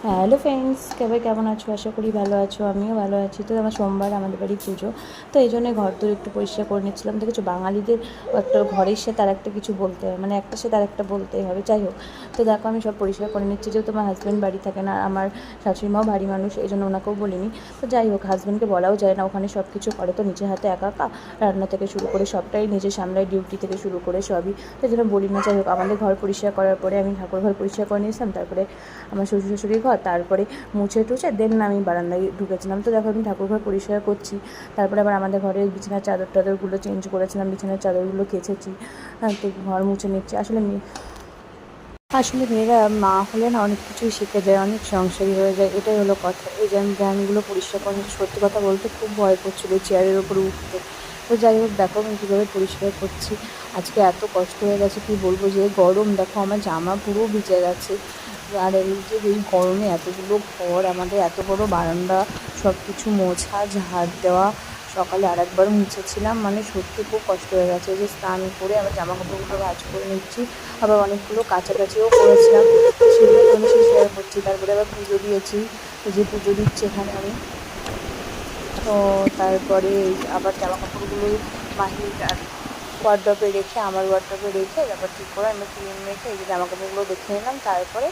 Hello friends, কেমন আছো? আশা করি ভালো আছো। আমিও ভালো আছি। তো আমার সোমবার আমাদের বাড়ি পুজো, তো এই জন্যই ঘর দূর একটু পরিষ্কার করে নিচ্ছিলাম। দেখেছো, বাঙালিদের একটা ঘরের সাথে আর একটা কিছু বলতে হয়, মানে একটা সাথে আর একটা বলতেই হবে। যাই হোক, তো দেখো আমি সব পরিষ্কার করে নিচ্ছি। যেহেতু আমার হাজব্যান্ড বাড়ি থাকে না, আমার শাশুড়িমাও ভারী মানুষ, এই জন্য ওনাকেও বলিনি। তো যাই হোক, হাজব্যান্ডকে বলাও যায় না, ওখানে সব কিছু করে তো নিজের হাতে একা একা, রান্না থেকে শুরু করে সবটাই নিজে সামলায়, ডিউটি থেকে শুরু করে সবই। তো এই জন্য বলি না। যাই হোক, আমাদের ঘর পরিষ্কার করার পরে আমি ঠাকুর ঘর পরিষ্কার করে নিয়েছিলাম, তারপরে আমার শ্বশুর শাশুড়ির ঘর, তারপরে মুছে টুছে দেন আমি বারান্দায় ঢুকেছিলাম। তো দেখো আমি ঠাকুর ঘর পরিষ্কার করছি, তারপরে আবার আমাদের ঘরের বিছানার চাদর টাদরগুলো চেঞ্জ করেছিলাম, বিছানার চাদরগুলো কেচেছি। হ্যাঁ, তো ঘর মুছে নিচ্ছি। আসলে মেয়েরা মা হলে না অনেক কিছুই শিখে যায়, অনেক সংসারী হয়ে যায়, এটাই হলো কথা। এই যে আমি ব্যায়ামগুলো পরিষ্কার করে নিচ্ছি, সত্যি কথা বলতে খুব ভয় করছিল চেয়ারের ওপরে উঠতে। তো যাই হোক, দেখো আমি কীভাবে পরিষ্কার করছি। আজকে এত কষ্ট হয়ে গেছে কি বলবো, যে গরম, দেখো আমার জামা পুরো ভিজে গেছে। আর এই যে এই গরমে এতগুলো ঘর, আমাদের এত বড় বারান্দা, সব কিছু মোছা ঝাড় দেওয়া, সকালে আরেকবার মুছেছিলাম, মানে সত্যি খুব কষ্ট হয়ে গেছে। এই যে স্নান করে আবার জামা কাপড়গুলো ভাঁজ করে নিচ্ছি, আবার অনেকগুলো কাছাকাছিও করেছিলাম, তো সেগুলো তোমাদের সাথে শেয়ার করছি। তারপরে আবার পুজো দিয়েছি, এই যে পুজো দিচ্ছি এখানে আমি। তো তারপরে আবার জামা কাপড়গুলো মাহির আর ওয়ার্ড্রপে রেখে, আমার ওয়ার্ড্রপে রেখে, তারপর ঠিক করে আমি ক্লিন রেখে এই যে জামা কাপড়গুলো দেখে নিলাম। তারপরে